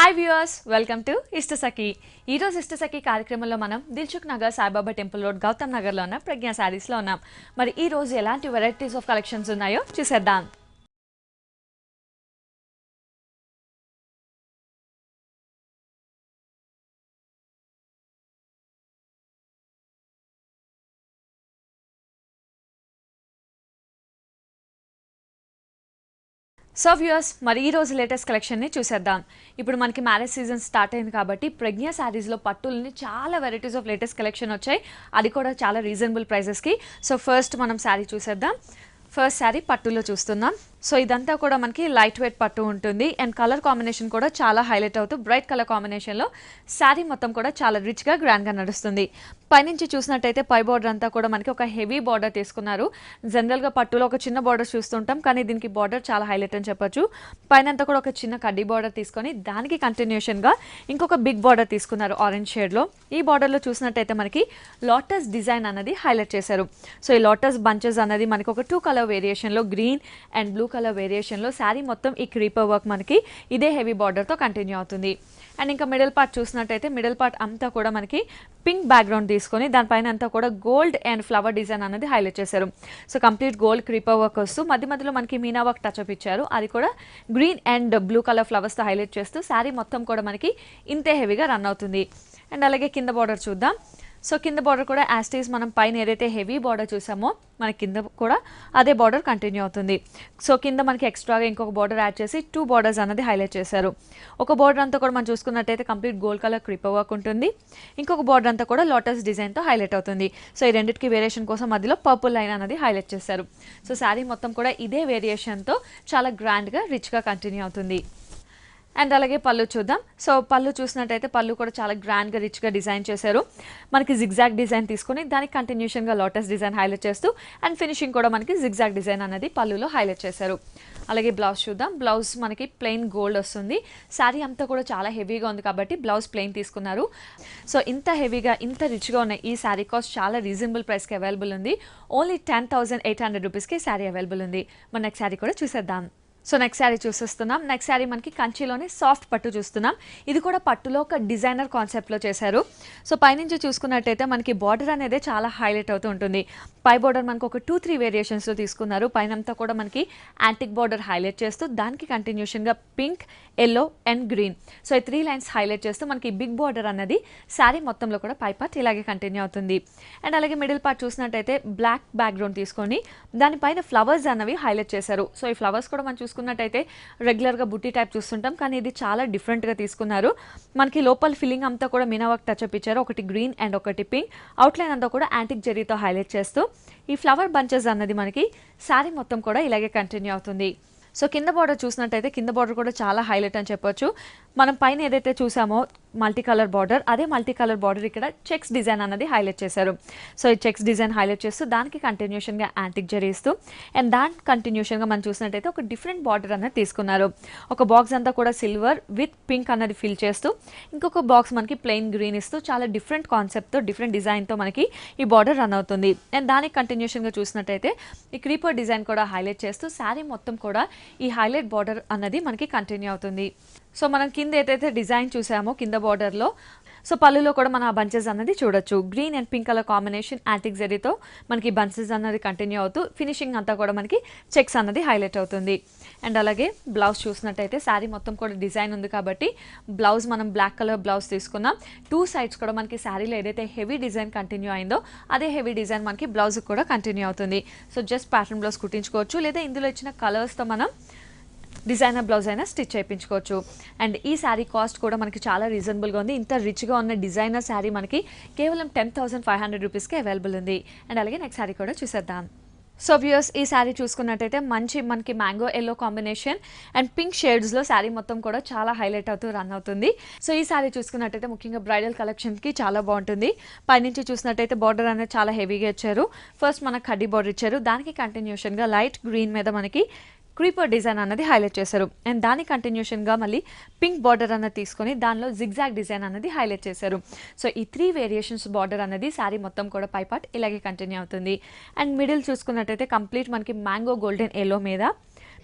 Hi viewers, welcome to Ishtasakhi. ఈరోజు ఇష్టసఖి కార్యక్రమంలో మనం దిల్సుఖ్ నగర్ సాయిబాబా టెంపుల్ రోడ్ గౌతమ్ నగర్లో ఉన్న ప్రజ్ఞా శారీస్లో ఉన్నాం. మరి ఈ రోజు ఎలాంటి వెరైటీస్ ఆఫ్ కలెక్షన్స్ ఉన్నాయో చూసేద్దాం. సో వ్యూవర్స్, మరి ఈ రోజు లేటెస్ట్ కలెక్షన్ని చూసేద్దాం. ఇప్పుడు మనకి మ్యారేజ్ సీజన్ స్టార్ట్ అయింది కాబట్టి ప్రజ్ఞా శారీస్లో పట్టుల్ని చాలా వెరైటీస్ ఆఫ్ లేటెస్ట్ కలెక్షన్ వచ్చాయి, అది కూడా చాలా రీజనబుల్ ప్రైజెస్కి. సో ఫస్ట్ మనం శారీ చూసేద్దాం. ఫస్ట్ శారీ పట్టులో చూస్తున్నాం. సో ఇదంతా కూడా మనకి లైట్ వెయిట్ పట్టు ఉంటుంది అండ్ కలర్ కాంబినేషన్ కూడా చాలా హైలైట్ అవుతూ బ్రైట్ కలర్ కాంబినేషన్లో శారీ మొత్తం కూడా చాలా రిచ్గా గ్రాండ్గా నడుస్తుంది. పైనుంచి చూసినట్టయితే పై బార్డర్ అంతా కూడా మనకి ఒక హెవీ బార్డర్ తీసుకున్నారు. జనరల్గా పట్టులో ఒక చిన్న బార్డర్ చూస్తుంటాం, కానీ దీనికి బార్డర్ చాలా హైలైట్ అని చెప్పొచ్చు. పైన అంతా కూడా ఒక చిన్న కడ్డీ బార్డర్ తీసుకొని దానికి కంటిన్యూషన్గా ఇంకొక బిగ్ బార్డర్ తీసుకున్నారు ఆరెంజ్ షేడ్లో. ఈ బార్డర్లో చూసినట్టయితే మనకి లోటస్ డిజైన్ అన్నది హైలైట్ చేశారు. సో ఈ లోటస్ బంచెస్ అన్నది మనకి ఒక 2 కలర్ వేరియేషన్లో గ్రీన్ అండ్ బ్లూ కలర్ వేరియేషన్లో శారీ మొత్తం ఈ క్రీపర్ వర్క్ మనకి ఇదే హెవీ బార్డర్తో కంటిన్యూ అవుతుంది. అండ్ ఇంకా మిడిల్ పార్ట్ చూసినట్టయితే మిడిల్ పార్ట్ అంతా కూడా మనకి పింక్ బ్యాక్గ్రౌండ్ తీసుకొని దానిపైన అంతా కూడా గోల్డ్ అండ్ ఫ్లవర్ డిజైన్ అనేది హైలైట్ చేశారు. So complete gold creeper work వస్తూ మధ్య మధ్యలో మనకి మీనా వర్క్ టచ్అప్ ఇచ్చారు, అది కూడా గ్రీన్ అండ్ బ్లూ కలర్ ఫ్లవర్స్తో హైలైట్ చేస్తూ శారీ మొత్తం కూడా మనకి ఇంతే హెవీగా రన్ అవుతుంది. అండ్ అలాగే కింద బార్డర్ చూద్దాం. సో కింద బార్డర్ కూడా యాస్టీస్ మనం పైన ఏదైతే హెవీ బార్డర్ చూసామో మన కింద కూడా అదే బార్డర్ కంటిన్యూ అవుతుంది. సో కింద మనకి ఎక్స్ట్రాగా ఇంకొక బార్డర్ యాడ్ చేసి 2 బార్డర్స్ అనేది హైలైట్ చేశారు. ఒక బార్డర్ అంతా కూడా మనం చూసుకున్నట్టయితే complete gold colour creeper work ఉంటుంది, ఇంకొక బార్డర్ అంతా కూడా లోటస్ డిజైన్తో హైలైట్ అవుతుంది. సో ఈ రెండింటికి వేరియేషన్ కోసం మధ్యలో పర్పుల్ లైన్ అనేది హైలైట్ చేశారు. సో శారీ మొత్తం కూడా ఇదే వేరియేషన్తో చాలా గ్రాండ్గా రిచ్గా కంటిన్యూ అవుతుంది. అండ్ అలాగే పళ్ళు చూద్దాం. సో పళ్ళు చూసినట్టయితే పళ్ళు కూడా చాలా గ్రాండ్గా రిచ్గా డిజైన్ చేశారు. మనకి జిగ్జాగ్ డిజైన్ తీసుకొని దానికి కంటిన్యూషన్గా లోటస్ డిజైన్ హైలైట్ చేస్తూ అండ్ ఫినిషింగ్ కూడా మనకి జిగ్జాగ్ డిజైన్ అనేది పళ్ళులో హైలైట్ చేశారు. అలాగే బ్లౌజ్ చూద్దాం. బ్లౌజ్ మనకి ప్లెయిన్ గోల్డ్ వస్తుంది. శారీ అంతా కూడా చాలా హెవీగా ఉంది కాబట్టి బ్లౌజ్ ప్లెయిన్ తీసుకున్నారు. సో ఇంత హెవీగా ఇంత రిచ్గా ఉన్న ఈ శారీ కాస్ట్ చాలా రీజనబుల్ ప్రైస్కి అవైలబుల్ ఉంది. ఓన్లీ 10,800 రూపీస్కి శారీ అవైలబుల్ ఉంది. మన నెక్స్ట్ శారీ కూడా చూసేద్దాం. సో నెక్స్ట్ శారీ చూసేస్తున్నాం. నెక్స్ట్ శారీ మనకి కంచిలోనే సాఫ్ట్ పట్టు చూస్తున్నాం. ఇది కూడా పట్టులో ఒక డిజైనర్ కాన్సెప్ట్లో చేశారు. సో పైనుంచి చూసుకున్నట్టయితే మనకి బార్డర్ అనేది చాలా హైలైట్ అవుతూ ఉంటుంది. పై బార్డర్ మనకు ఒక 2-3 వేరియేషన్స్లో తీసుకున్నారు. పైనంతా కూడా మనకి యాంటిక్ బార్డర్ హైలైట్ చేస్తూ దానికి కంటిన్యూషన్గా pink, yellow and green, so ఈ 3 లైన్స్ హైలైట్ చేస్తూ మనకి బిగ్ బార్డర్ అన్నది శారీ మొత్తంలో కూడా పై పార్ట్ ఇలాగే కంటిన్యూ అవుతుంది. అండ్ అలాగే మిడిల్ పార్ట్ చూసినట్టయితే బ్లాక్ బ్యాక్గ్రౌండ్ తీసుకొని దానిపైన ఫ్లవర్స్ అన్నవి హైలైట్ చేశారు. సో ఈ ఫ్లవర్స్ కూడా మనం చూసుకున్నట్టయితే రెగ్యులర్గా బుట్టి టైప్ చూస్తుంటాం, కానీ ఇది చాలా డిఫరెంట్గా తీసుకున్నారు. మనకి లోపల ఫిల్లింగ్ అంతా కూడా మీనా వర్క్ టచ్అప్ ఇచ్చారు, ఒకటి గ్రీన్ అండ్ ఒకటి పింక్. అవుట్లైన్ అంతా కూడా యాంటిక్ జెరీతో హైలైట్ చేస్తూ ఈ ఫ్లవర్ బంచెస్ అన్నది మనకి శారీ మొత్తం కూడా ఇలాగే కంటిన్యూ అవుతుంది. సో కింద బార్డర్ చూసినట్టయితే కింద బార్డర్ కూడా చాలా హైలైట్ అని చెప్పొచ్చు. మనం పైన ఏదైతే చూసామో మల్టీ కలర్ బార్డర్, అదే మల్టీ కలర్ బార్డర్ ఇక్కడ చెక్స్ డిజైన్ అన్నది హైలైట్ చేశారు. సో ఈ చెక్స్ డిజైన్ హైలైట్ చేస్తూ దానికి కంటిన్యూషన్గా యాంటిక్ జరీస్తూ అండ్ దాని కంటిన్యూషన్గా మనం చూసినట్టయితే ఒక డిఫరెంట్ బార్డర్ అన్నది తీసుకున్నారు. ఒక బాక్స్ అంతా కూడా సిల్వర్ విత్ పింక్ అన్నది ఫిల్ చేస్తూ ఇంకొక బాక్స్ మనకి ప్లెయిన్ గ్రీన్ ఇస్తూ చాలా డిఫరెంట్ కాన్సెప్ట్తో డిఫరెంట్ డిజైన్తో మనకి ఈ బార్డర్ రన్ అవుతుంది. అండ్ దానికి కంటిన్యూషన్గా చూసినట్టయితే ఈ క్రీపర్ డిజైన్ కూడా హైలైట్ చేస్తూ శారీ మొత్తం కూడా ఈ హైలైట్ బార్డర్ అన్నది మనకి కంటిన్యూ అవుతుంది. సో మనం కింద ఏదైతే డిజైన్ చూసామో కింద బార్డర్లో, సో పళ్ళులో కూడా మనం ఆ బంచెస్ అన్నది చూడొచ్చు. Green and pink colour combination antique జరీతో మనకి బంచెస్ అన్నది కంటిన్యూ అవుతూ ఫినిషింగ్ అంతా కూడా మనకి చెక్స్ అన్నది హైలైట్ అవుతుంది. అండ్ అలాగే బ్లౌజ్ చూసినట్టయితే శారీ మొత్తం కూడా డిజైన్ ఉంది కాబట్టి బ్లౌజ్ మనం బ్లాక్ కలర్ బ్లౌజ్ తీసుకున్నాం. 2 సైడ్స్ కూడా మనకి శారీలో ఏదైతే హెవీ డిజైన్ కంటిన్యూ అయిందో అదే హెవీ డిజైన్ మనకి బ్లౌజ్ కూడా కంటిన్యూ అవుతుంది. సో జస్ట్ ప్యాటర్న్ బ్లౌజ్ కుట్టించుకోవచ్చు, లేదా ఇందులో ఇచ్చిన కలర్స్తో మనం డిజైనర్ బ్లౌజ్ అయినా స్టిచ్ చేయించుకోవచ్చు. అండ్ ఈ శారీ కాస్ట్ కూడా మనకి చాలా రీజనబుల్గా ఉంది. ఇంత రిచ్గా ఉన్న డిజైనర్ శారీ మనకి కేవలం 10,500 రూపీస్కి అవైలబుల్ ఉంది. అండ్ అలాగే నెక్స్ట్ శారీ కూడా చూసేద్దాం. సో వ్యూయర్స్, ఈ శారీ చూసుకున్నట్టయితే మంచి మనకి mango yellow combination and pink షేడ్స్లో శారీ మొత్తం కూడా చాలా హైలైట్ అవుతూ రన్ అవుతుంది. సో ఈ శారీ చూసుకున్నట్టయితే ముఖ్యంగా బ్రైడల్ కలెక్షన్కి చాలా బాగుంటుంది. పైనుంచి చూసినట్టయితే బార్డర్ అనేది చాలా హెవీగా ఇచ్చారు. ఫస్ట్ మనకు కడ్డీ బార్డర్ ఇచ్చారు, దానికి కంటిన్యూషన్గా లైట్ గ్రీన్ మీద మనకి క్రీపర్ డిజైన్ అన్నది హైలైట్ చేశారు. అండ్ దాని కంటిన్యూషన్గా మళ్ళీ పింక్ బార్డర్ అన్నది తీసుకొని దానిలో జిగ్జాగ్ డిజైన్ అన్నది హైలైట్ చేశారు. సో ఈ 3 వేరియేషన్స్ బార్డర్ అన్నది శారీ మొత్తం కూడా పై పార్ట్ ఇలాగే కంటిన్యూ అవుతుంది. అండ్ మిడిల్ చూసుకున్నట్టయితే కంప్లీట్ మనకి మ్యాంగో గోల్డెన్ ఎల్లో మీద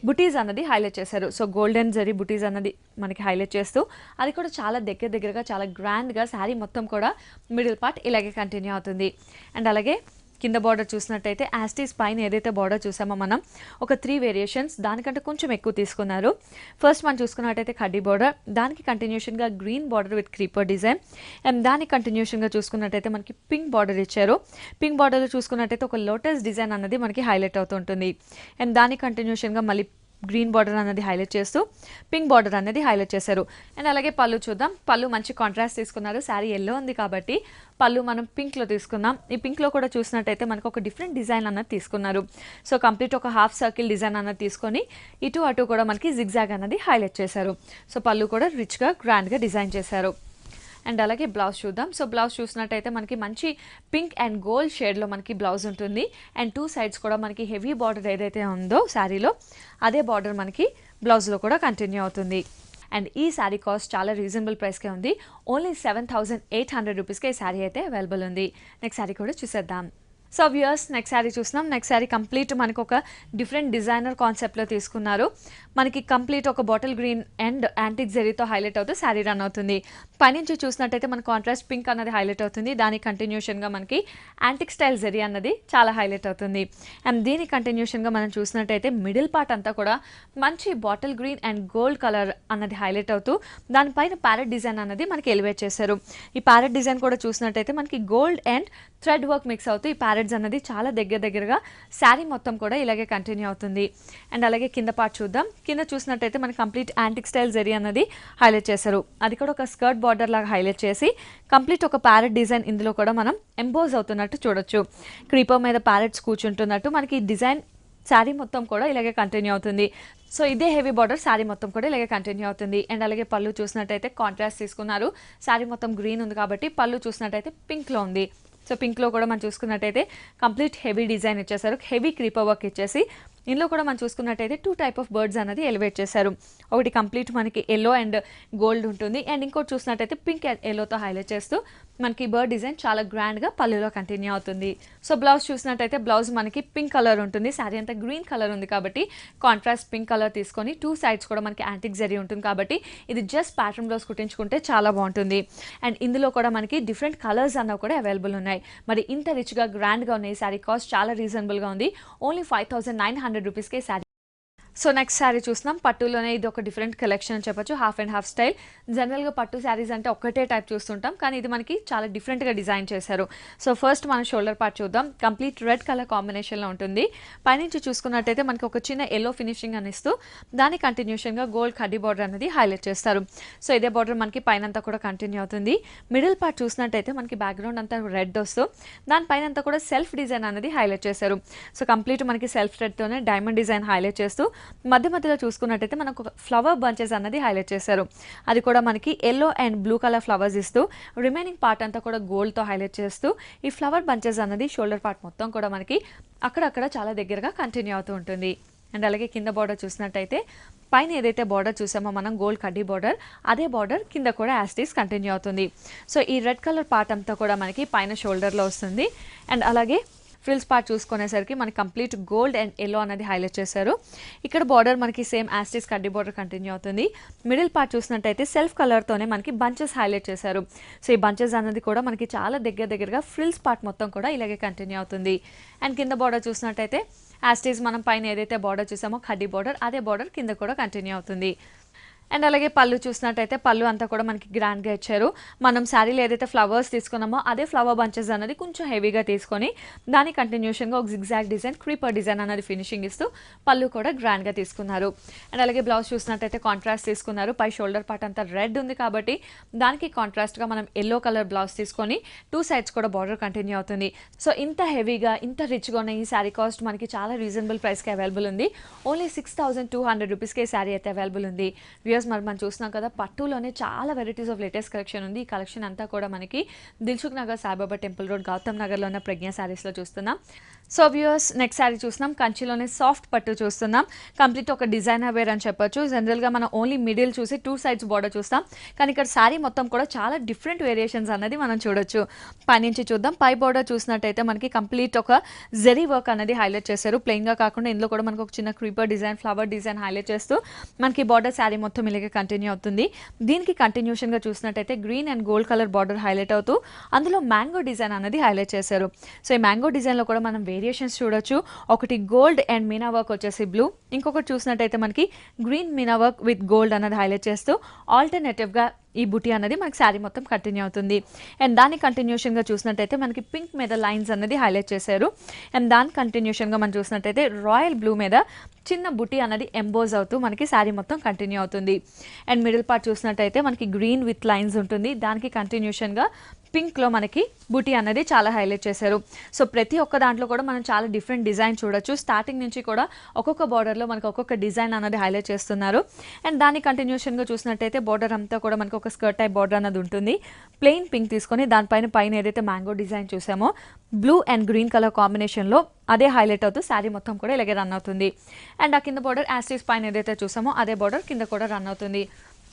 బుటీస్ అన్నది హైలైట్ చేశారు. సో గోల్డెన్ జరీ బుటీస్ అన్నది మనకి హైలైట్ చేస్తూ అది కూడా చాలా దగ్గరగా చాలా గ్రాండ్గా శారీ మొత్తం కూడా మిడిల్ పార్ట్ ఇలాగే కంటిన్యూ అవుతుంది. అండ్ అలాగే కింద బార్డర్ చూసినట్టయితే యాస్టీస్ పైన ఏదైతే బార్డర్ చూసామో మనం ఒక 3 వేరియేషన్స్ దానికంటే కొంచెం ఎక్కువ తీసుకున్నారు. ఫస్ట్ మనం చూసుకున్నట్టయితే కడ్డీ బార్డర్, దానికి కంటిన్యూషన్గా green border with creeper design, and దానికి కంటిన్యూషన్గా చూసుకున్నట్టయితే మనకి పింక్ బార్డర్ ఇచ్చారు. పింక్ బార్డర్లో చూసుకున్నట్టయితే ఒక లోటస్ డిజైన్ అన్నది మనకి హైలైట్ అవుతుంటుంది. అండ్ దానికి కంటిన్యూషన్గా మళ్ళీ గ్రీన్ బార్డర్ అనేది హైలైట్ చేస్తూ పింక్ బార్డర్ అనేది హైలైట్ చేశారు. అండ్ అలాగే పళ్ళు చూద్దాం. పళ్ళు మంచి కాంట్రాస్ట్ తీసుకున్నారు. శారీ ఎల్లో ఉంది కాబట్టి పళ్ళు మనం పింక్లో తీసుకున్నాం. ఈ పింక్లో కూడా చూసినట్టయితే మనకు ఒక డిఫరెంట్ డిజైన్ అన్నది తీసుకున్నారు. సో కంప్లీట్ ఒక హాఫ్ సర్కిల్ డిజైన్ అన్నది తీసుకొని ఇటు అటు కూడా మనకి జిగ్జాగ్ అన్నది హైలైట్ చేశారు. సో పళ్ళు కూడా రిచ్గా గ్రాండ్గా డిజైన్ చేశారు. అండ్ అలాగే బ్లౌజ్ చూద్దాం. సో బ్లౌజ్ చూసినట్టయితే మనకి మంచి పింక్ అండ్ గోల్డ్ షేడ్లో మనకి బ్లౌజ్ ఉంటుంది. అండ్ 2 సైడ్స్ కూడా మనకి హెవీ బార్డర్ ఏదైతే ఉందో శారీలో అదే బార్డర్ మనకి బ్లౌజ్లో కూడా కంటిన్యూ అవుతుంది. అండ్ ఈ శారీ కాస్ట్ చాలా రీజనబుల్ ప్రైస్కే ఉంది. ఓన్లీ 7,800 రూపీస్కే ఈ శారీ అయితే అవైలబుల్ ఉంది. నెక్స్ట్ శారీ కూడా చూసేద్దాం. సో వ్యూయర్స్ నెక్స్ట్ శారీ చూస్తున్నాం. నెక్స్ట్ శారీ కంప్లీట్ మనకు ఒక డిఫరెంట్ డిజైనర్ కాన్సెప్ట్లో తీసుకున్నారు. మనకి కంప్లీట్ ఒక బాటిల్ గ్రీన్ అండ్ యాంటిక్ జెరీతో హైలైట్ అవుతూ శారీ రన్ అవుతుంది. పైనుంచి చూసినట్టయితే మన కాంట్రాస్ట్ పింక్ అన్నది హైలైట్ అవుతుంది. దానికి కంటిన్యూషన్గా మనకి యాంటిక్ స్టైల్ జెరీ అన్నది చాలా హైలైట్ అవుతుంది. అండ్ దీని కంటిన్యూషన్గా మనం చూసినట్టయితే మిడిల్ పార్ట్ అంతా కూడా మంచి bottle green and gold colour అన్నది హైలైట్ అవుతూ దానిపైన ప్యారెట్ డిజైన్ అన్నది మనకి ఎలివేట్ చేశారు. ఈ ప్యారెట్ డిజైన్ కూడా చూసినట్టయితే మనకి gold and thread work mix అవుతూ ఈ ప్యారెట్స్ అన్నది చాలా దగ్గరగా శారీ మొత్తం కూడా ఇలాగే కంటిన్యూ అవుతుంది. అండ్ అలాగే కింద పార్ట్ చూద్దాం. కింద చూసినట్టయితే మనకి కంప్లీట్ యాంటిక్ స్టైల్ జరీ అన్నది హైలైట్ చేశారు. అది కూడా ఒక స్కర్ట్ బార్డర్ లాగా హైలైట్ చేసి కంప్లీట్ ఒక ప్యారెట్ డిజైన్ ఇందులో కూడా మనం ఎంబోజ్ అవుతున్నట్టు చూడొచ్చు. క్రీపర్ మీద ప్యారెట్స్ కూర్చుంటున్నట్టు మనకి డిజైన్ శారీ మొత్తం కూడా ఇలాగే కంటిన్యూ అవుతుంది. సో ఇదే హెవీ బార్డర్ శారీ మొత్తం కూడా ఇలాగే కంటిన్యూ అవుతుంది. అండ్ అలాగే పళ్ళు చూసినట్టయితే కాంట్రాస్ట్ తీసుకున్నారు. శారీ మొత్తం గ్రీన్ ఉంది కాబట్టి పళ్ళు చూసినట్టయితే పింక్లో ఉంది. సో పింక్లో కూడా మనం చూసుకున్నట్టయితే కంప్లీట్ హెవీ డిజైన్ ఇచ్చేసారు. హెవీ క్రీపర్ వర్క్ ఇచ్చేసి ఇందులో కూడా మనం చూసుకున్నట్టయితే 2 టైప్ ఆఫ్ బర్డ్స్ అనేది ఎలివేట్ చేశారు. ఒకటి కంప్లీట్ మనకి ఎల్లో అండ్ గోల్డ్ ఉంటుంది. అండ్ ఇంకోటి చూసినట్టయితే పింక్ అండ్ ఎల్లోతో హైలైట్ చేస్తూ మనకి బర్డ్ డిజైన్ చాలా గ్రాండ్గా పళ్ళులో కంటిన్యూ అవుతుంది. సో బ్లౌజ్ చూసినట్టయితే బ్లౌజ్ మనకి పింక్ కలర్ ఉంటుంది. శారీ అంతా గ్రీన్ కలర్ ఉంది కాబట్టి కాంట్రాస్ట్ పింక్ కలర్ తీసుకొని 2 సైడ్స్ కూడా మనకి యాంటిక్ జరీ ఉంటుంది కాబట్టి ఇది జస్ట్ ప్యాటర్న్ బ్లౌజ్ కుట్టించుకుంటే చాలా బాగుంటుంది. అండ్ ఇందులో కూడా మనకి డిఫరెంట్ కలర్స్ అన్నవి కూడా అవైలబుల్ ఉన్నాయి. మరి ఇంత రిచ్గా గ్రాండ్గా ఉన్నాయి. శారీ కాస్ట్ చాలా రీజనబుల్గా ఉంది. ఓన్లీ 5,900 రూపీస్కే శారీ. సో నెక్స్ట్ శారీ చూస్తున్నాం. పట్టులోనే ఇది ఒక డిఫరెంట్ కలెక్షన్ అని చెప్పొచ్చు. Half and half style. జనరల్గా పట్టు శారీస్ అంటే ఒక్కటే టైప్ చూస్తుంటాం, కానీ ఇది మనకి చాలా డిఫరెంట్గా డిజైన్ చేశారు. సో ఫస్ట్ మనం షోల్డర్ పార్ట్ చూద్దాం. కంప్లీట్ రెడ్ కలర్ కాంబినేషన్లో ఉంటుంది. పైనుంచి చూసుకున్నట్టయితే మనకి ఒక చిన్న ఎల్లో ఫినిషింగ్ అనిస్తూ దాని కంటిన్యూషన్గా గోల్డ్ కడ్డీ బార్డర్ అనేది హైలైట్ చేస్తారు. సో ఇదే బార్డర్ మనకి పైన అంతా కూడా కంటిన్యూ అవుతుంది. మిడిల్ పార్ట్ చూసినట్టయితే మనకి బ్యాక్గ్రౌండ్ అంతా రెడ్ వస్తూ దానిపైన అంతా కూడా సెల్ఫ్ డిజైన్ అనేది హైలైట్ చేశారు. సో కంప్లీట్ మనకి సెల్ఫ్ థ్రెడ్తోనే డైమండ్ డిజైన్ హైలైట్ చేస్తూ మధ్యలో చూసుకున్నట్టయితే మనకు ఒక ఫ్లవర్ బంచెస్ అన్నది హైలైట్ చేశారు. అది కూడా మనకి yellow and blue colour flowers ఇస్తూ రిమైనింగ్ పార్ట్ అంతా కూడా గోల్డ్తో హైలైట్ చేస్తూ ఈ ఫ్లవర్ బంచెస్ అన్నది షోల్డర్ పార్ట్ మొత్తం కూడా మనకి అక్కడక్కడ చాలా దగ్గరగా కంటిన్యూ అవుతూ ఉంటుంది. అండ్ అలాగే కింద బార్డర్ చూసినట్టయితే పైన ఏదైతే బార్డర్ చూసామో మనం గోల్డ్ కడ్డీ బార్డర్, అదే బార్డర్ కింద కూడా యాస్టీస్ కంటిన్యూ అవుతుంది. సో ఈ రెడ్ కలర్ పార్ట్ అంతా కూడా మనకి పైన షోల్డర్లో వస్తుంది. అండ్ అలాగే ఫ్రిల్స్ పార్ట్ చూసుకునేసరికి మనకి కంప్లీట్ గోల్డ్ అండ్ ఎల్లో అనేది హైలైట్ చేశారు. ఇక్కడ బార్డర్ మనకి సేమ్ యాస్టీస్ కడ్డీ బార్డర్ కంటిన్యూ అవుతుంది. మిడిల్ పార్ట్ చూసినట్టయితే సెల్ఫ్ కలర్తోనే మనకి బంచెస్ హైలైట్ చేశారు. సో ఈ బంచెస్ అనేది కూడా మనకి చాలా దగ్గరగా ఫ్రిల్స్ పార్ట్ మొత్తం కూడా ఇలాగే కంటిన్యూ అవుతుంది. అండ్ కింద బార్డర్ చూసినట్టయితే యాస్టీస్ మనం పైన ఏదైతే బార్డర్ చూసామో కడ్డీ బార్డర్, అదే బార్డర్ కింద కూడా కంటిన్యూ అవుతుంది. అండ్ అలాగే పళ్ళు చూసినట్టయితే పళ్ళు అంతా కూడా మనకి గ్రాండ్గా ఇచ్చారు. మనం శారీలో ఏదైతే ఫ్లవర్స్ తీసుకున్నామో అదే ఫ్లవర్ బంచెస్ అనేది కొంచెం హెవీగా తీసుకొని దాని కంటిన్యూషన్గా ఒక జిగ్జాగ్ డిజైన్, క్రీపర్ డిజైన్ అనేది ఫినిషింగ్ ఇస్తూ పళ్ళు కూడా గ్రాండ్గా తీసుకున్నారు. అండ్ అలాగే బ్లౌజ్ చూసినట్టయితే కాంట్రాస్ట్ తీసుకున్నారు. పై షోల్డర్ పార్ట్ అంతా రెడ్ ఉంది కాబట్టి దానికి కాంట్రాస్ట్గా మనం ఎల్లో కలర్ బ్లౌజ్ తీసుకొని 2 సైడ్స్ కూడా బార్డర్ కంటిన్యూ అవుతుంది. సో ఇంత హెవీగా ఇంత రిచ్గా ఉన్న ఈ శారీ కాస్ట్ మనకి చాలా రీజనబుల్ ప్రైస్కి అవైలబుల్ ఉంది. ఓన్లీ 6,200 రూపీస్కి ఈ శారీ అయితే అవైలబుల్ ఉంది. వ్యూయర్స్ మరి మనం చూస్తున్నాం కదా, పట్టులోనే చాలా వెరైటీస్ ఆఫ్ లేటెస్ట్ కలెక్షన్ ఉంది. ఈ కలెక్షన్ అంతా కూడా మనకి దిల్సుఖ్ నగర్, సాయిబాబా టెంపుల్ రోడ్, గౌతమ్ నగర్లో ఉన్న ప్రజ్ఞ శారీస్లో చూస్తున్నాం. సో వ్యూయర్స్ నెక్స్ట్ శారీ చూస్తున్నాం, కంచిలోనే సాఫ్ట్ పట్టు చూస్తున్నాం. కంప్లీట్ ఒక డిజైనర్ వేర్ అని చెప్పొచ్చు. జనరల్గా మనం ఓన్లీ మిడిల్ చూసి 2 సైడ్స్ బార్డర్ చూస్తాం, కానీ ఇక్కడ శారీ మొత్తం కూడా చాలా డిఫరెంట్ వేరియేషన్స్ అన్నది మనం చూడొచ్చు. పైనుంచి చూద్దాం. పై బార్డర్ చూసినట్టయితే మనకి కంప్లీట్ ఒక జెరీ వర్క్ అనేది హైలైట్ చేశారు. ప్లెయిన్గా కాకుండా ఇందులో కూడా మనకు ఒక చిన్న creeper design, flower design highlight చేస్తూ మనకి బార్డర్ శారీ మొత్తం ఇలాగే కంటిన్యూ అవుతుంది. దీనికి కంటిన్యూషన్గా చూసినట్టయితే green and gold colour border highlight అవుతూ అందులో మ్యాంగో డిజైన్ అనేది హైలైట్ చేశారు. సో ఈ మ్యాంగో డిజైన్లో కూడా మనం వేరియేషన్స్ చూడొచ్చు. ఒకటి గోల్డ్ అండ్ మీనా వర్క్ వచ్చేసి బ్లూ, ఇంకొకటి చూసినట్టయితే మనకి green Meena work with gold అనేది హైలైట్ చేస్తూ ఆల్టర్నేటివ్గా ఈ బుటీ అనేది మనకి శారీ మొత్తం కంటిన్యూ అవుతుంది. అండ్ దాని కంటిన్యూషన్గా చూసినట్టయితే మనకి పింక్ మీద లైన్స్ అనేది హైలైట్ చేశారు. అండ్ దాని కంటిన్యూషన్గా మనం చూసినట్టయితే రాయల్ బ్లూ మీద చిన్న బుటీ అనేది ఎంబోజ్ అవుతూ మనకి శారీ మొత్తం కంటిన్యూ అవుతుంది. అండ్ మిడిల్ పార్ట్ చూసినట్టయితే మనకి గ్రీన్ విత్ లైన్స్ ఉంటుంది. దానికి కంటిన్యూషన్గా పింక్లో మనకి బుటీ అనేది చాలా హైలైట్ చేశారు. సో ప్రతి ఒక్క దాంట్లో కూడా మనం చాలా డిఫరెంట్ డిజైన్ చూడొచ్చు. స్టార్టింగ్ నుంచి కూడా ఒక్కొక్క బార్డర్లో మనకి ఒక్కొక్క డిజైన్ అనేది హైలైట్ చేస్తున్నారు. అండ్ దాని కంటిన్యూషన్గా చూసినట్టయితే బార్డర్ అంతా కూడా మనకి ఒక స్కర్ట్ టైప్ బార్డర్ అనేది ఉంటుంది. ప్లెయిన్ పింక్ తీసుకొని దానిపైన ఏదైతే మ్యాంగో డిజైన్ చూసామో బ్లూ అండ్ గ్రీన్ కలర్ కాంబినేషన్లో అదే హైలైట్ అవుతూ శారీ మొత్తం కూడా ఇలాగే రన్ అవుతుంది. అండ్ ఆ కింద బార్డర్ యాస్టీస్ పైన ఏదైతే చూసామో అదే బార్డర్ కింద కూడా రన్ అవుతుంది.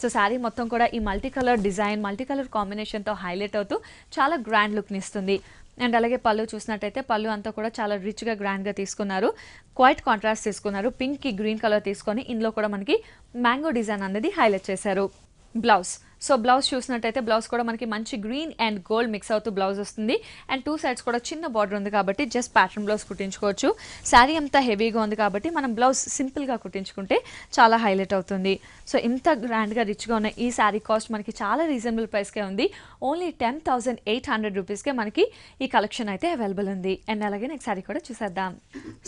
సో శారీ మొత్తం కూడా ఈ multi colour design, multi colour కాంబినేషన్తో హైలైట్ అవుతూ చాలా గ్రాండ్ లుక్ని ఇస్తుంది. అండ్ అలాగే పళ్ళు చూసినట్టయితే పళ్ళు అంతా కూడా చాలా రిచ్గా గ్రాండ్గా తీసుకున్నారు. క్వైట్ కాంట్రాస్ట్ తీసుకున్నారు. పింక్కి గ్రీన్ కలర్ తీసుకొని ఇందులో కూడా మనకి మ్యాంగో డిజైన్ అనేది హైలైట్ చేశారు. బ్లౌజ్, సో బ్లౌజ్ చూసినట్టయితే బ్లౌజ్ కూడా మనకి మంచి గ్రీన్ అండ్ గోల్డ్ మిక్స్ అవుతూ బ్లౌజ్ వస్తుంది. అండ్ 2 సైడ్స్ కూడా చిన్న బార్డర్ ఉంది కాబట్టి జస్ట్ ప్యాటర్న్ బ్లౌజ్ కుట్టించుకోవచ్చు. శారీ అంతా హెవీగా ఉంది కాబట్టి మనం బ్లౌజ్ సింపుల్గా కుట్టించుకుంటే చాలా హైలైట్ అవుతుంది. సో ఇంత గ్రాండ్గా రిచ్గా ఉన్న ఈ శారీ కాస్ట్ మనకి చాలా రీజనబుల్ ప్రైస్కే ఉంది. ఓన్లీ 10,800 రూపీస్కే మనకి ఈ కలెక్షన్ అయితే అవైలబుల్ ఉంది. అండ్ అలాగే నెక్స్ట్ శారీ కూడా చూసేద్దాం.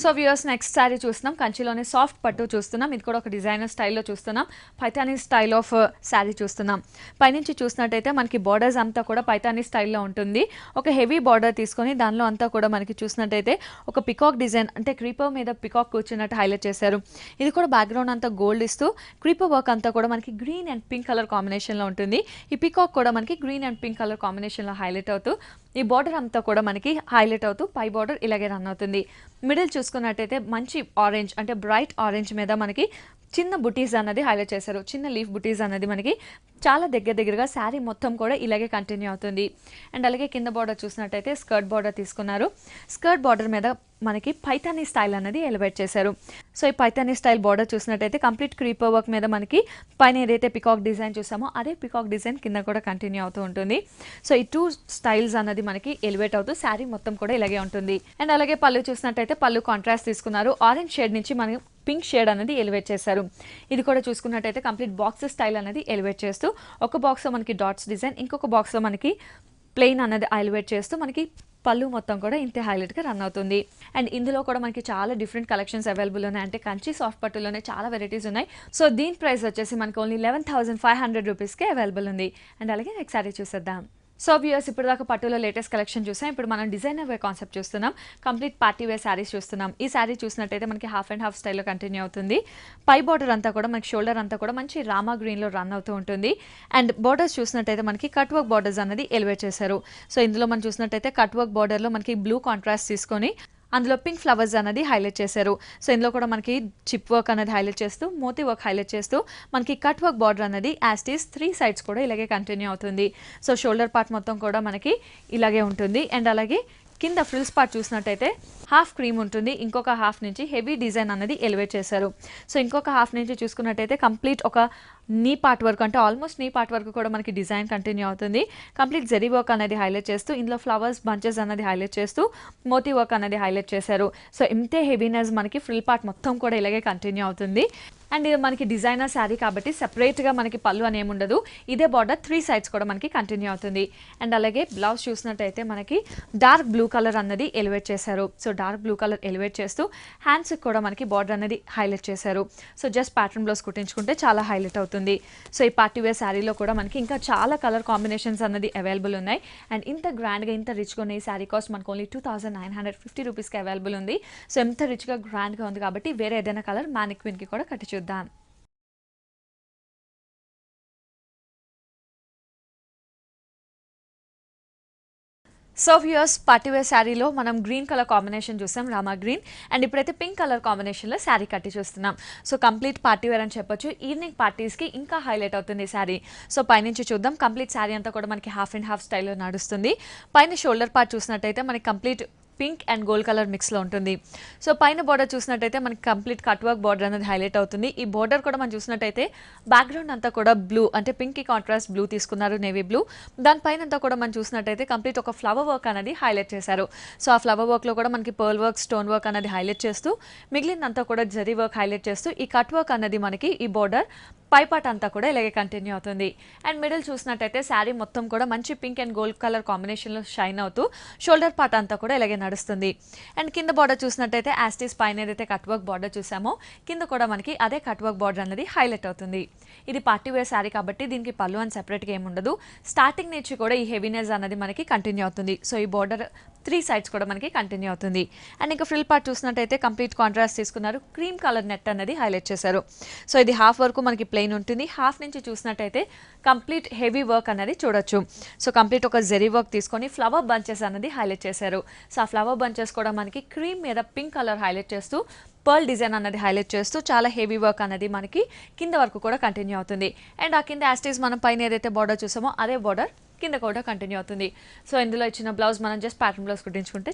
సో వ్యూయర్స్ నెక్స్ట్ శారీ చూస్తున్నాం, కంచిలోనే సాఫ్ట్ పట్టు చూస్తున్నాం. ఇది కూడా ఒక డిజైనర్ స్టైల్లో చూస్తున్నాం. పైతానీ స్టైల్ ఆఫ్ శారీ చూస్తున్నాం. పైనుంచి చూసినట్టయితే మనకి బార్డర్స్ అంతా కూడా పైతానీ స్టైల్లో ఉంటుంది. ఒక హెవీ బార్డర్ తీసుకొని దానిలో అంతా కూడా మనకి చూసినట్టయితే ఒక పికాక్ డిజైన్, అంటే క్రీపర్ మీద పికాక్ కూర్చున్నట్టు హైలైట్ చేశారు. ఇది కూడా బ్యాక్గ్రౌండ్ అంతా గోల్డ్ ఇస్తూ క్రీపర్ వర్క్ అంతా కూడా మనకి గ్రీన్ అండ్ పింక్ కలర్ కాంబినేషన్లో ఉంటుంది. ఈ పికాక్ కూడా మనకి గ్రీన్ అండ్ పింక్ కలర్ కాంబినేషన్లో హైలైట్ అవుతూ ఈ బార్డర్ అంతా కూడా మనకి హైలైట్ అవుతూ పై బార్డర్ ఇలాగే రన్ అవుతుంది. మిడిల్ చూసుకున్నట్టయితే మంచి ఆరెంజ్, అంటే బ్రైట్ ఆరెంజ్ మీద మనకి చిన్న బుటీస్ అన్నది హైలైట్ చేశారు. చిన్న లీఫ్ బుటీస్ అన్నది మనకి చాలా దగ్గరగా శారీ మొత్తం కూడా ఇలాగే కంటిన్యూ అవుతుంది. అండ్ అలాగే కింద బార్డర్ చూసినట్టయితే స్కర్ట్ బార్డర్ తీసుకున్నారు. స్కర్ట్ బార్డర్ మీద మనకి పైతానీ స్టైల్ అనేది ఎలివేట్ చేశారు. సో ఈ పైతానీ స్టైల్ బార్డర్ చూసినట్టయితే కంప్లీట్ క్రీపర్ వర్క్ మీద మనకి పైన ఏదైతే పికాక్ డిజైన్ చూసామో అదే పికాక్ డిజైన్ కింద కూడా కంటిన్యూ అవుతూ ఉంటుంది. సో ఈ 2 స్టైల్స్ అన్నది మనకి ఎలివేట్ అవుతూ శారీ మొత్తం కూడా ఇలాగే ఉంటుంది. అండ్ అలాగే పళ్ళు చూసినట్టయితే పళ్ళు కాంట్రాస్ట్ తీసుకున్నారు. ఆరెంజ్ షేడ్ నుంచి మనం పింక్ షేడ్ అనేది ఎలివేట్ చేశారు. ఇది కూడా చూసుకున్నట్టయితే కంప్లీట్ బాక్స్ స్టైల్ అనేది ఎలివేట్ చేస్తూ ఒక బాక్స్లో మనకి డాట్స్ డిజైన్, ఇంకొక బాక్స్లో మనకి ప్లెయిన్ అనేది ఎలివేట్ చేస్తూ మనకి పళ్ళు మొత్తం కూడా ఇంతే హైలైట్గా రన్ అవుతుంది. అండ్ ఇందులో కూడా మనకి చాలా డిఫరెంట్ కలెక్షన్స్ అవైలబుల్ ఉన్నాయి. అంటే కంచి సాఫ్ట్ పట్టులోనే చాలా వెరైటీస్ ఉన్నాయి. సో దీని ప్రైస్ వచ్చేసి మనకి ఓన్లీ 11,500 రూపీస్కే అవైలబుల్ ఉంది. అండ్ అలాగే నెక్స్ట్ సారీ చూసేద్దాం. సో వ్యూయర్స్ ఇప్పుడు దాకా పట్టులో లేటెస్ట్ కలెక్షన్ చూసాం. ఇప్పుడు మనం డిజైనర్ వేర్ కాన్సెప్ట్ చూస్తున్నాం. కంప్లీట్ పార్టీ వేర్ శారీస్ చూస్తున్నాం. ఈ శారీ చూసినట్టయితే మనకి హాఫ్ అండ్ హాఫ్ స్టైల్లో కంటిన్యూ అవుతుంది. పై బార్డర్ అంతా కూడా మనకి షోల్డర్ అంతా కూడా మంచి రామా గ్రీన్లో రన్ అవుతూ ఉంటుంది. అండ్ బార్డర్స్ చూసినట్టయితే మనకి కట్ వర్క్ బార్డర్స్ అనేది ఎలివేట్ చేశారు. సో ఇందులో మనం చూసినట్టయితే కట్ వర్క్ బార్డర్లో మనకి బ్లూ కాంట్రాస్ట్ తీసుకొని అందులో పింక్ ఫ్లవర్స్ అనేది హైలైట్ చేశారు. సో ఇందులో కూడా మనకి చిప్ వర్క్ అనేది హైలైట్ చేస్తూ మోతీ వర్క్ హైలైట్ చేస్తూ మనకి కట్ వర్క్ బార్డర్ అనేది యాస్టీస్ 3 సైడ్స్ కూడా ఇలాగే కంటిన్యూ అవుతుంది. సో షోల్డర్ పార్ట్ మొత్తం కూడా మనకి ఇలాగే ఉంటుంది. అండ్ అలాగే కింద ఫ్రిల్స్ పార్ట్ చూసినట్టయితే హాఫ్ క్రీమ్ ఉంటుంది. ఇంకొక హాఫ్ నుంచి హెవీ డిజైన్ అనేది ఎలివేట్ చేశారు. సో ఇంకొక హాఫ్ నుంచి చూసుకున్నట్టయితే కంప్లీట్ ఒక నీ పార్ట్ వర్క్, అంటే ఆల్మోస్ట్ నీ పార్ట్ వరకు కూడా మనకి డిజైన్ కంటిన్యూ అవుతుంది. కంప్లీట్ జెరీ వర్క్ అనేది హైలైట్ చేస్తూ ఇందులో ఫ్లవర్స్ బంచెస్ అనేది హైలైట్ చేస్తూ మోతీ వర్క్ అనేది హైలైట్ చేశారు. సో ఇంతే హెవీనెస్ మనకి ఫ్రిల్ పార్ట్ మొత్తం కూడా ఇలాగే కంటిన్యూ అవుతుంది. అండ్ ఇది మనకి డిజైనర్ శారీ కాబట్టి సెపరేట్గా మనకి పళ్ళు అని ఏముండదు. ఇదే బార్డర్ 3 సైడ్స్ కూడా మనకి కంటిన్యూ అవుతుంది. అండ్ అలాగే బ్లౌజ్ చూసినట్టయితే మనకి డార్క్ బ్లూ కలర్ అన్నది ఎలివేట్ చేశారు. So dark blue colour elevate చేస్తూ హ్యాండ్స్కి కూడా మనకి బార్డర్ అనేది హైలైట్ చేశారు. సో జస్ట్ ప్యాటర్న్ బ్లౌజ్ కుట్టించుకుంటే చాలా హైలైట్ అవుతుంది. సో ఈ పార్టీ వేర్ శారీలో కూడా మనకి ఇంకా చాలా కలర్ కాంబినేషన్స్ అన్నది అవైలబుల్ ఉన్నాయి. అండ్ ఇంత గ్రాండ్గా ఇంత రిచ్గా ఉన్న ఈ శారీ కాస్ట్ మనకు ఓన్లీ 2,950 రూపీస్కి అవైలబుల్ ఉంది. సో ఎంత రిచ్గా గ్రాండ్గా ఉంది కాబట్టి వేరే ఏదైనా కలర్ మ్యానిక్విన్కి కూడా కట్టి చూద్దాం. సో వ్యూయర్స్ పార్టీవేర్ శారీలో మనం గ్రీన్ కలర్ కాంబినేషన్ చూసాం, రామా గ్రీన్. అండ్ ఇప్పుడైతే పింక్ కలర్ కాంబినేషన్లో శారీ కట్టి చూస్తున్నాం. సో కంప్లీట్ పార్టీవేర్ అని చెప్పొచ్చు. ఈవినింగ్ పార్టీస్కి ఇంకా హైలైట్ అవుతుంది ఈ శారీ. సో పైనుంచి చూద్దాం. కంప్లీట్ శారీ అంతా కూడా మనకి హాఫ్ అండ్ హాఫ్ స్టైల్లో నడుస్తుంది. పైన షోల్డర్ పార్ట్ చూసినట్టయితే మనకి complete pink and gold colour మిక్స్లో ఉంటుంది. సో పైన బార్డర్ చూసినట్టయితే మనకి కంప్లీట్ కట్ వర్క్ బార్డర్ అనేది హైలైట్ అవుతుంది. ఈ బార్డర్ కూడా మనం చూసినట్టయితే బ్యాక్గ్రౌండ్ అంతా కూడా బ్లూ, అంటే పింక్ కి కాంట్రాస్ట్ బ్లూ తీసుకున్నారు, నేవీ బ్లూ. దానిపైన అంతా కూడా మనం చూసినట్టయితే కంప్లీట్ ఒక ఫ్లవర్ వర్క్ అనేది హైలైట్ చేశారు. సో ఆ ఫ్లవర్ వర్క్లో కూడా మనకి పర్ల్ వర్క్, స్టోన్ వర్క్ అనేది హైలైట్ చేస్తూ, మిగిలినంతా కూడా జరీ వర్క్ హైలైట్ చేస్తూ, ఈ కట్ వర్క్ అనేది మనకి ఈ బార్డర్ పైపాట్ అంతా కూడా ఇలాగే కంటిన్యూ అవుతుంది. అండ్ మిడిల్ చూసినట్టయితే శారీ మొత్తం కూడా మంచి పింక్ అండ్ గోల్డ్ కలర్ కాంబినేషన్లో షైన్ అవుతూ షోల్డర్ పార్ట్ అంతా కూడా ఇలాగే నడుస్తుంది. అండ్ కింద బార్డర్ చూసినట్టయితే యాస్టీస్ పైన ఏదైతే కట్ వర్క్ బార్డర్ చూసామో కింద కూడా మనకి అదే కట్ వర్క్ బార్డర్ అనేది హైలైట్ అవుతుంది. ఇది పార్టీ వేర్ శారీ కాబట్టి దీనికి పళ్ళు అని సెపరేట్గా ఏమి ఉండదు. స్టార్టింగ్ నుంచి కూడా ఈ హెవీనెస్ అనేది మనకి కంటిన్యూ అవుతుంది. సో ఈ బార్డర్ 3 సైడ్స్ కూడా మనకి కంటిన్యూ అవుతుంది. అండ్ ఇంకా ఫ్రిల్ పార్ట్ చూసినట్టయితే కంప్లీట్ కాంట్రాస్ట్ తీసుకున్నారు, క్రీమ్ కలర్ నెట్ అనేది హైలైట్ చేశారు. సో ఇది హాఫ్ వరకు మనకి ప్లెయిన్ ఉంటుంది. హాఫ్ నుంచి చూసినట్టయితే కంప్లీట్ హెవీ వర్క్ అనేది చూడొచ్చు. సో కంప్లీట్ ఒక జెరీ వర్క్ తీసుకొని ఫ్లవర్ బంచెస్ అనేది హైలైట్ చేశారు. సో ఆ ఫ్లవర్ బంచెస్ కూడా మనకి క్రీమ్ మీద పింక్ కలర్ హైలైట్ చేస్తూ, పర్ల్ డిజైన్ అనేది హైలైట్ చేస్తూ చాలా హెవీ వర్క్ అనేది మనకి కింద వరకు కూడా కంటిన్యూ అవుతుంది. అండ్ ఆ కింద యాస్టీస్ మనం పైన ఏదైతే బార్డర్ చూసామో అదే బార్డర్ కింద కూడా కంటిన్యూ అవుతుంది. సో ఇందులో ఇచ్చిన బ్లౌజ్ మనం జస్ట్ ప్యాటర్న్ బ్లౌజ్ కుట్టించుకుంటే.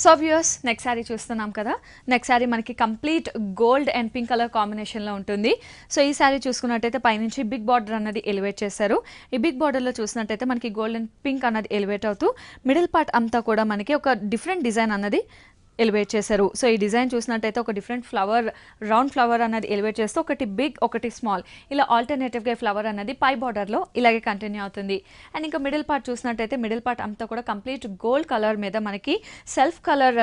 సో వ్యూయర్స్ నెక్స్ట్ శారీ చూస్తున్నాం కదా. నెక్స్ట్ శారీ మనకి complete gold and pink colour కాంబినేషన్లో ఉంటుంది. సో ఈ శారీ చూసుకున్నట్టయితే పైనుంచి బిగ్ బార్డర్ అన్నది ఎలివేట్ చేశారు. ఈ బిగ్ బార్డర్లో చూసినట్టయితే మనకి గోల్డ్ అండ్ పింక్ అన్నది ఎలివేట్ అవుతూ మిడిల్ పార్ట్ అంతా కూడా మనకి ఒక డిఫరెంట్ డిజైన్ అన్నది ఎలివేట్ చేశారు. సో ఈ డిజైన్ చూసినట్టయితే ఒక డిఫరెంట్ ఫ్లవర్, రౌండ్ ఫ్లవర్ అనేది ఎలివేట్ చేస్తూ ఒకటి బిగ్ ఒకటి స్మాల్ ఇలా ఆల్టర్నేటివ్గా ఫ్లవర్ అనేది పై బార్డర్లో ఇలాగే కంటిన్యూ అవుతుంది. అండ్ ఇంకా మిడిల్ పార్ట్ చూసినట్టయితే మిడిల్ పార్ట్ అంతా కూడా కంప్లీట్ గోల్డ్ కలర్ మీద మనకి సెల్ఫ్ కలర్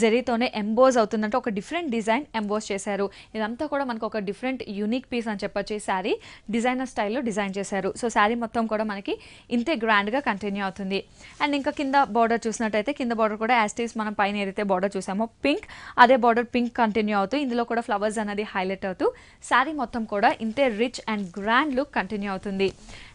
జెరీతోనే ఎంబోజ్ అవుతుందంటే ఒక డిఫరెంట్ డిజైన్ ఎంబోజ్ చేశారు. ఇదంతా కూడా మనకు ఒక డిఫరెంట్ యూనిక్ పీస్ అని చెప్పొచ్చు. ఈ శారీ డిజైనర్ స్టైల్లో డిజైన్ చేశారు. సో శారీ మొత్తం కూడా మనకి ఇంతే గ్రాండ్గా కంటిన్యూ అవుతుంది. అండ్ ఇంకా కింద బార్డర్ చూసినట్టయితే కింద బార్డర్ కూడా యాస్టీస్ మనం పైన ఏదైతే బార్డర్ చూసామో పింక్, అదే బార్డర్ పింక్ కంటిన్యూ అవుతూ ఇందులో కూడా ఫ్లవర్స్ అనేది హైలైట్ అవుతూ శారీ మొత్తం కూడా ఇంతే rich and grand look continue అవుతుంది.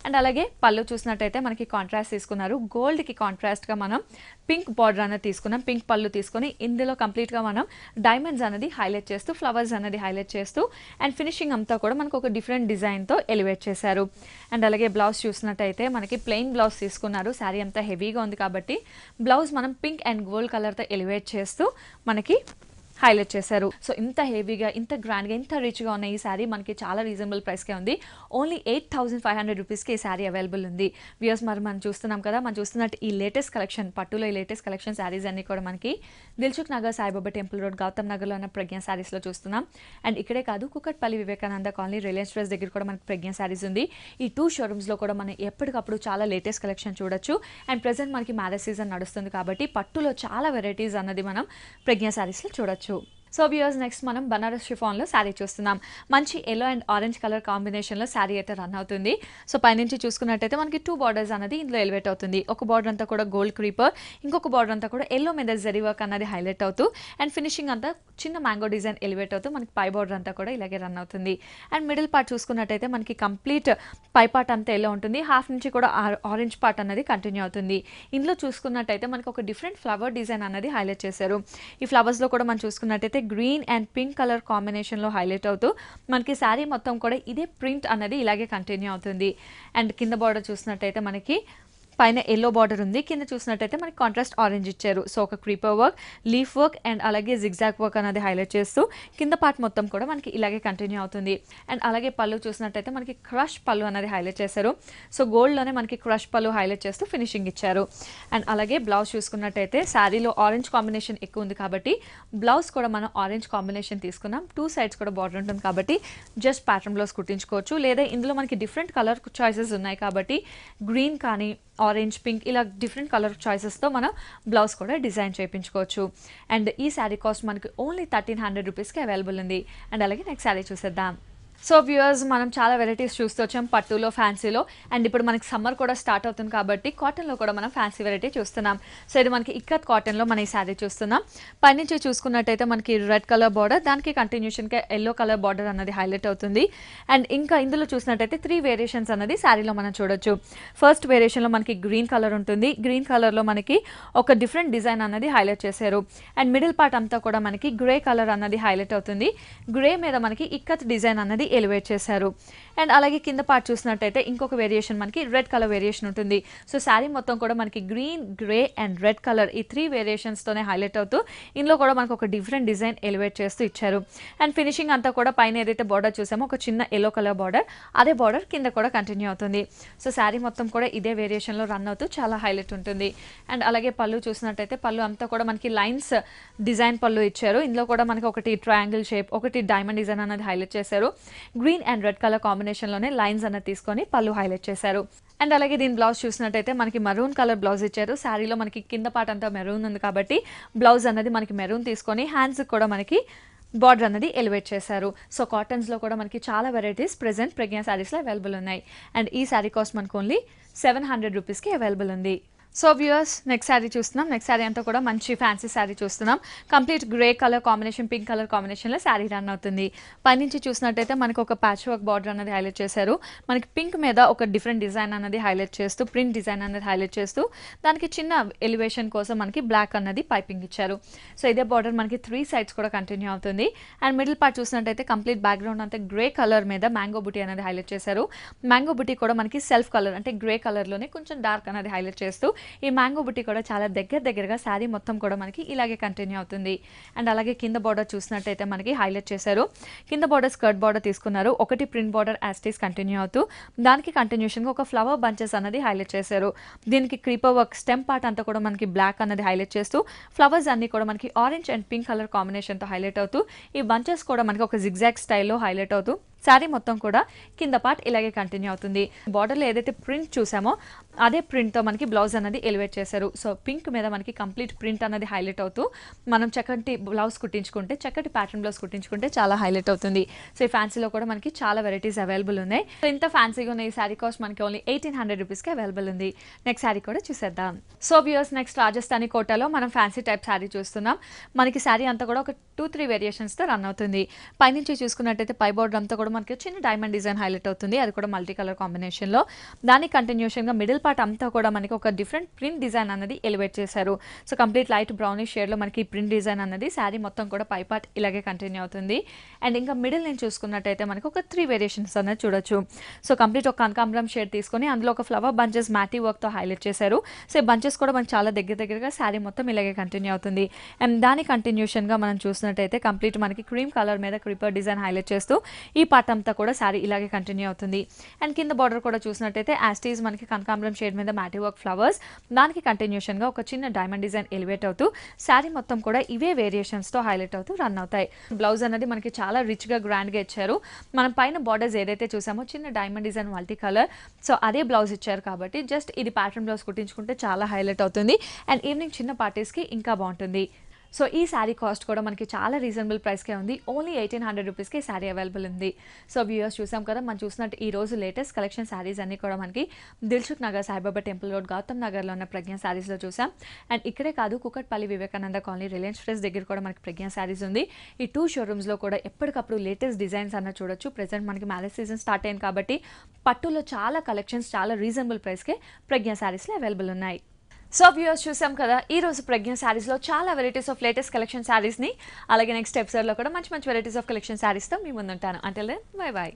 అండ్ అలాగే పళ్ళు చూసినట్టయితే మనకి కాంట్రాస్ట్ తీసుకున్నారు. గోల్డ్కి కాంట్రాస్ట్గా మనం పింక్ బార్డర్ అనేది తీసుకున్నాం. పింక్ పళ్ళు తీసుకొని ఇందులో కంప్లీట్గా మనం డైమండ్స్ అనేది హైలైట్ చేస్తూ, ఫ్లవర్స్ అనేది హైలైట్ చేస్తూ అండ్ ఫినిషింగ్ అంతా కూడా మనకు ఒక డిఫరెంట్ డిజైన్తో ఎలివేట్ చేశారు. అండ్ అలాగే బ్లౌజ్ చూసినట్టయితే మనకి ప్లెయిన్ బ్లౌజ్ తీసుకున్నారు. శారీ అంతా హెవీగా ఉంది కాబట్టి బ్లౌజ్ మనం పింక్ అండ్ గోల్డ్ కలర్తో ఎలివేట్ చేస్తూ మనకి హైలైట్ చేశారు. సో ఇంత హెవీగా, ఇంత గ్రాండ్గా, ఇంత రిచ్గా ఉన్న ఈ శారీ మనకి చాలా రీజనబుల్ ప్రైస్కే ఉంది. ఓన్లీ 8,500 రూపీస్కి ఈ శారీ అవైలబుల్ ఉంది. వ్యూయర్స్ మరి మనం చూస్తున్నాం కదా, మనం చూస్తున్నట్టు ఈ లేటెస్ట్ కలెక్షన్, పట్టులో ఈ లేటెస్ట్ కలెక్షన్ శారీస్ అన్ని కూడా మనకి దిల్సుఖ్ నగర్, సాయిబాబా టెంపుల్ రోడ్, గౌతమ్ నగర్లో ఉన్న ప్రజ్ఞా శారీస్లో చూస్తున్నాం. అండ్ ఇక్కడే కాదు, కుకట్పల్లి వివేకానంద కాలనీ, రిలయన్స్ ట్రెస్ దగ్గర కూడా మనకి ప్రజ్ఞా శారీస్ ఉంది. ఈ 2 షోరూమ్స్లో కూడా మనం ఎప్పటికప్పుడు చాలా లేటెస్ట్ కలెక్షన్ చూడొచ్చు. అండ్ ప్రెసెంట్ మనకి మ్యారేజ్ సీజన్ నడుస్తుంది కాబట్టి పట్టులో చాలా వెరైటీస్ అన్నది మనం ప్రజ్ఞా శారీస్లో చూడొచ్చు. సో వ్యూయర్స్ నెక్స్ట్ మనం బనారస్ షిఫాన్లో శారీ చూస్తున్నాం. మంచి ఎల్లో అండ్ ఆరెంజ్ కలర్ కాంబినేషన్లో శారీ అయితే రన్ అవుతుంది. సో పైనుంచి చూసుకున్నట్టయితే మనకి 2 బార్డర్స్ అనేది ఇందులో ఎలివేట్ అవుతుంది. ఒక బార్డర్ అంతా కూడా గోల్డ్ క్రీపర్, ఇంకొక బార్డర్ అంతా కూడా ఎల్లో మీద జరీ వర్క్ అన్నది హైలైట్ అవుతూ అండ్ ఫినిషింగ్ అంతా చిన్న మ్యాంగో డిజైన్ ఎలివేట్ అవుతూ మనకి పై బార్డర్ అంతా కూడా ఇలాగే రన్ అవుతుంది. అండ్ మిడిల్ పార్ట్ చూసుకున్నట్టయితే మనకి కంప్లీట్ పై పార్ట్ అంతా ఎల్లో ఉంటుంది. హాఫ్ నుంచి కూడా ఆరెంజ్ పార్ట్ అనేది కంటిన్యూ అవుతుంది. ఇందులో చూసుకున్నట్టయితే మనకి ఒక డిఫరెంట్ ఫ్లవర్ డిజైన్ అన్నది హైలైట్ చేశారు. ఈ ఫ్లవర్స్లో కూడా మనం చూసుకున్నట్టయితే గ్రీన్ అండ్ పింక్ కలర్ కాంబినేషన్లో హైలైట్ అవుతూ మనకి శారీ మొత్తం కూడా ఇదే ప్రింట్ అనేది ఇలాగే కంటిన్యూ అవుతుంది. అండ్ కింద బార్డర్ చూసినట్టయితే మనకి పైన ఎల్లో బార్డర్ ఉంది, కింద చూసినట్టయితే మనకి కాంట్రాస్ట్ ఆరెంజ్ ఇచ్చారు. సో ఒక creeper work, leaf work and అలాగే జిగ్జాగ్ వర్క్ అనేది హైలైట్ చేస్తూ కింద పార్ట్ మొత్తం కూడా మనకి ఇలాగే కంటిన్యూ అవుతుంది. అండ్ అలాగే పళ్ళు చూసినట్టయితే మనకి క్రష్ పళ్ళు అనేది హైలైట్ చేశారు. సో గోల్డ్లోనే మనకి క్రష్ పళ్ళు హైలైట్ చేస్తూ ఫినిషింగ్ ఇచ్చారు. అండ్ అలాగే బ్లౌజ్ చూసుకున్నట్టయితే శారీలో ఆరెంజ్ కాంబినేషన్ ఎక్కువ ఉంది కాబట్టి బ్లౌజ్ కూడా మనం ఆరెంజ్ కాంబినేషన్ తీసుకున్నాం. 2 సైడ్స్ కూడా బార్డర్ ఉంటుంది కాబట్టి జస్ట్ ప్యాటర్న్ బ్లౌజ్ కుట్టించుకోవచ్చు. లేదా ఇందులో మనకి డిఫరెంట్ కలర్ చాయిసెస్ ఉన్నాయి కాబట్టి గ్రీన్ కానీ ఆరెంజ్, పింక్ ఇలా డిఫరెంట్ కలర్ చాయిసెస్తో మనం బ్లౌజ్ కూడా డిజైన్ చేయించుకోవచ్చు. అండ్ ఈ శారీ కాస్ట్ మనకి ఓన్లీ 1,300 రూపీస్కి అవైలబుల్ ఉంది. అండ్ అలాగే నెక్స్ట్ శారీ చూసేద్దాం. సో వ్యూయర్స్ మనం చాలా వెరైటీస్ చూస్తూ వచ్చాం పట్టులో ఫ్యాన్సీలో అండ్ ఇప్పుడు మనకి సమ్మర్ కూడా స్టార్ట్ అవుతుంది కాబట్టి కాటన్లో కూడా మనం ఫ్యాన్సీ వెరైటీ చూస్తున్నాం. సో ఇది మనకి ఇక్కత్ కాటన్లో మన ఈ శారీ చూస్తున్నాం. పైనుంచి చూసుకున్నట్టయితే మనకి రెడ్ కలర్ బార్డర్, దానికి కంటిన్యూషన్గా ఎల్లో కలర్ బార్డర్ అన్నది హైలైట్ అవుతుంది. అండ్ ఇంకా ఇందులో చూసినట్టయితే 3 వేరియేషన్స్ అన్నది శారీలో మనం చూడొచ్చు. ఫస్ట్ వేరియేషన్లో మనకి గ్రీన్ కలర్ ఉంటుంది. గ్రీన్ కలర్లో మనకి ఒక డిఫరెంట్ డిజైన్ అన్నది హైలైట్ చేశారు. అండ్ మిడిల్ పార్ట్ అంతా కూడా మనకి గ్రే కలర్ అన్నది హైలైట్ అవుతుంది. గ్రే మీద మనకి ఇక్కత్ డిజైన్ అన్నది ఎలివేట్ చేశారు. అండ్ అలాగే కింద పార్ట్ చూసినట్టయితే ఇంకొక వేరియేషన్ మనకి రెడ్ కలర్ వేరియేషన్ ఉంటుంది. సో శారీ మొత్తం కూడా మనకి green, grey and red colour ఈ 3 వేరియేషన్స్తోనే హైలైట్ అవుతూ ఇందులో కూడా మనకు ఒక డిఫరెంట్ డిజైన్ ఎలివేట్ చేస్తూ ఇచ్చారు. అండ్ ఫినిషింగ్ అంతా కూడా పైన ఏదైతే బార్డర్ చూసామో ఒక చిన్న ఎల్లో కలర్ బార్డర్, అదే బార్డర్ కింద కూడా కంటిన్యూ అవుతుంది. సో శారీ మొత్తం కూడా ఇదే వేరియేషన్లో రన్ అవుతూ చాలా హైలైట్ ఉంటుంది. అండ్ అలాగే పళ్ళు చూసినట్టయితే పళ్ళు అంతా కూడా మనకి లైన్స్ డిజైన్ పళ్ళు ఇచ్చారు. ఇందులో కూడా మనకి ఒకటి ట్రయాంగిల్ షేప్, ఒకటి డైమండ్ డిజైన్ అనేది హైలైట్ చేశారు. గ్రీన్ అండ్ రెడ్ కలర్ కాంబినేషన్లోనే లైన్స్ అన్నది తీసుకొని పళ్ళు హైలైట్ చేశారు. అండ్ అలాగే దీని బ్లౌజ్ చూసినట్టయితే మనకి మరూన్ కలర్ బ్లౌజ్ ఇచ్చారు. శారీలో మనకి కింద పార్ట్ అంతా మెరూన్ ఉంది కాబట్టి బ్లౌజ్ అన్నది మనకి మెరూన్ తీసుకొని హ్యాండ్స్ కూడా మనకి బార్డర్ అన్నది ఎలివేట్ చేశారు. సో కాటన్స్లో కూడా మనకి చాలా వెరైటీస్ ప్రెజెంట్ ప్రజ్ఞా శారీస్లో అవైలబుల్ ఉన్నాయి. అండ్ ఈ శారీ కాస్ట్ మనకు ఓన్లీ 700 రూపీస్కి అవైలబుల్ ఉంది. సో వ్యూయర్స్ నెక్స్ట్ శారీ చూస్తున్నాం. నెక్స్ట్ శారీ అంతా కూడా మంచి ఫ్యాన్సీ శారీ చూస్తున్నాం. Complete grey colour combination, pink colour కాంబినేషన్లో శారీ రన్ అవుతుంది. పైనుంచి చూసినట్టయితే మనకి ఒక ప్యాచ్ వర్క్ బార్డర్ అనేది హైలైట్ చేశారు. మనకి పింక్ మీద ఒక డిఫరెంట్ డిజైన్ అన్నది హైలైట్ చేస్తూ, ప్రింట్ డిజైన్ అనేది హైలైట్ చేస్తూ దానికి చిన్న ఎలివేషన్ కోసం మనకి బ్లాక్ అన్నది పైపింగ్ ఇచ్చారు. సో ఇదే బార్డర్ మనకి 3 సైడ్స్ కూడా కంటిన్యూ అవుతుంది. అండ్ మిడిల్ పార్ట్ చూసినట్టయితే కంప్లీట్ బ్యాక్గ్రౌండ్ అంతా గ్రే కలర్ మీద మ్యాంగో బుటీ అనేది హైలైట్ చేశారు. మ్యాంగో బుటీ కూడా మనకి సెల్ఫ్ కలర్ అంటే గ్రే కలర్లోనే కొంచెం డార్క్ అనేది హైలైట్ చేస్తూ ఈ మ్యాంగో బుట్టి కూడా చాలా దగ్గరగా శారీ మొత్తం కూడా మనకి ఇలాగే కంటిన్యూ అవుతుంది. అండ్ అలాగే కింద బార్డర్ చూసినట్టయితే మనకి హైలైట్ చేశారు. కింద బార్డర్ స్కర్ట్ బార్డర్ తీసుకున్నారు. ఒకటి ప్రింట్ బార్డర్ యాస్టీస్ కంటిన్యూ అవుతూ దానికి కంటిన్యూషన్గా ఒక ఫ్లవర్ బంచెస్ అన్నది హైలైట్ చేశారు. దీనికి క్రీపర్ వర్క్ స్టెమ్ పార్ట్ అంతా కూడా మనకి బ్లాక్ అన్నది హైలైట్ చేస్తూ ఫ్లవర్స్ అన్ని కూడా మనకి ఆరెంజ్ అండ్ పింక్ కలర్ కాంబినేషన్తో హైలైట్ అవుతూ ఈ బంచెస్ కూడా మనకి ఒక జిగ్జాగ్ స్టైల్లో హైలైట్ అవుతూ శారీ మొత్తం కూడా కింద పార్ట్ ఇలాగే కంటిన్యూ అవుతుంది. బార్డర్లో ఏదైతే ప్రింట్ చూసామో అదే ప్రింట్తో మనకి బ్లౌజ్ అన్నది ఎలివేట్ చేశారు. సో పింక్ మీద మనకి కంప్లీట్ ప్రింట్ అన్నది హైలైట్ అవుతూ మనం చక్కటి బ్లౌజ్ కుట్టించుకుంటే, చక్కటి ప్యాటర్న్ బ్లౌజ్ కుట్టించుకుంటే చాలా హైలైట్ అవుతుంది. సో ఈ ఫ్యాన్సీలో కూడా మనకి చాలా వెరైటీస్ అవైలబుల్ ఉన్నాయి. సో ఇంత ఫ్యాన్సీగా ఉన్న ఈ శారీ కాస్ట్ మనకి ఓన్లీ 1800 రూపీస్కి అవైలబుల్ ఉంది. నెక్స్ట్ శారీ కూడా చూసేద్దాం. సో వ్యూయర్స్ నెక్స్ట్ రాజస్థానీ కోటాలో మనం ఫ్యాన్సీ టైప్ శారీ చూస్తున్నాం. మనకి శారీ అంతా కూడా ఒక 2-3 వేరియేషన్స్తో రన్ అవుతుంది. పైనుంచి చూసుకున్నట్టయితే పై బార్డర్ అంతా కూడా మనకి చిన్న డైమండ్ డిజైన్ హైలైట్ అవుతుంది. అది కూడా మల్టీ కలర్ కాంబినేషన్లో. దాని కంటిన్యూషన్గా మిడిల్ పార్ట్ అంతా కూడా మనకి ఒక డిఫరెంట్ ప్రింట్ డిజైన్ అన్నది ఎలివేట్ చేశారు. సో కంప్లీట్ లైట్ బ్రౌనిష్ షేడ్లో మనకి ప్రింట్ డిజైన్ అన్నది శారీ మొత్తం కూడా పై పార్ట్ ఇలాగే కంటిన్యూ అవుతుంది. అండ్ ఇంకా మిడిల్ నుంచి చూసుకున్నట్టయితే మనకి ఒక 3 వేరియేషన్స్ అన్నది చూడొచ్చు. సో కంప్లీట్ ఒక కనకాంబరం షేడ్ తీసుకొని అందులో ఒక ఫ్లవర్ బంచెస్ మ్యాటీ వర్క్తో హైలైట్ చేశారు. సో ఈ బంచెస్ కూడా మనకి చాలా దగ్గరగా శారీ మొత్తం ఇలాగే కంటిన్యూ అవుతుంది. అండ్ దాని కంటిన్యూషన్గా మనం చూసినట్టయితే కంప్లీట్ మనకి క్రీమ్ కలర్ మీద క్రీపర్ డిజైన్ హైలైట్ చేస్తూ ఈ పార్ట్ అంతా కూడా శారీ ఇలాగే కంటిన్యూ అవుతుంది. అండ్ కింద బార్డర్ కూడా చూసినట్టయితే యాస్టీస్ మనకి కనకాంబరం షేడ్ మీద మ్యాటీ వర్క్ ఫ్లవర్స్, దానికి కంటిన్యూషన్గా ఒక చిన్న డైమండ్ డిజైన్ ఎలివేట్ అవుతూ శారీ మొత్తం కూడా ఇవే వేరియేషన్స్తో హైలైట్ అవుతూ రన్ అవుతాయి. బ్లౌజ్ అనేది మనకి చాలా రిచ్గా గ్రాండ్గా ఇచ్చారు. మనం పైన బార్డర్స్ ఏదైతే చూసామో చిన్న diamond design multi colour, so అదే బ్లౌజ్ ఇచ్చారు కాబట్టి జస్ట్ ఇది ప్యాటర్న్ బ్లౌజ్ కుట్టించుకుంటే చాలా హైలైట్ అవుతుంది. అండ్ ఈవినింగ్ చిన్న పార్టీస్కి ఇంకా బాగుంటుంది. సో ఈ శారీ కాస్ట్ కూడా మనకి చాలా రీజనబుల్ ప్రైస్కే ఉంది. ఓన్లీ 1800 రూపీస్కి ఈ శారీ అవైలబుల్ ఉంది. సో వ్యూయర్స్ చూసాం కదా, మనం చూసినట్టు ఈ రోజు లేటెస్ట్ కలెక్షన్ శారీస్ అన్నీ కూడా మనకి దిల్సుఖ్ నగర్, సాయిబాబా టెంపుల్ రోడ్, గౌతమ్ నగర్లో ఉన్న ప్రజ్ఞా శారీస్లో చూసాం. అండ్ ఇక్కడే కాదు, Kukatpally Vivekananda colony, Reliance fresh దగ్గర కూడా మనకి ప్రజ్ఞా శారీస్ ఉంది. ఈ 2 షోరూమ్స్లో కూడా ఎప్పటికప్పుడు లేటెస్ట్ డిజైన్స్ అన్న చూడొచ్చు. ప్రెజెంట్ మనకి మ్యారేజ్ సీజన్ స్టార్ట్ అయింది కాబట్టి పట్టులో చాలా కలెక్షన్స్ చాలా రీజనబుల్ ప్రైస్కే ప్రజ్ఞా శారీస్లో అవైలబుల్ ఉన్నాయి. సో వ్యూయర్స్ చూసాం కదా, ఈ రోజు ప్రజ్ఞా శారీస్లో చాలా వెరైటీస్ ఆఫ్ లేటెస్ట్ కలెక్షన్ శారీస్ని, అలాగే నెక్స్ట్ ఎపిసోడ్లో కూడా మంచి వెరైటీస్ ఆఫ్ కలెక్షన్ శారీస్తో మీ ముందుంటాను. Until then bye by.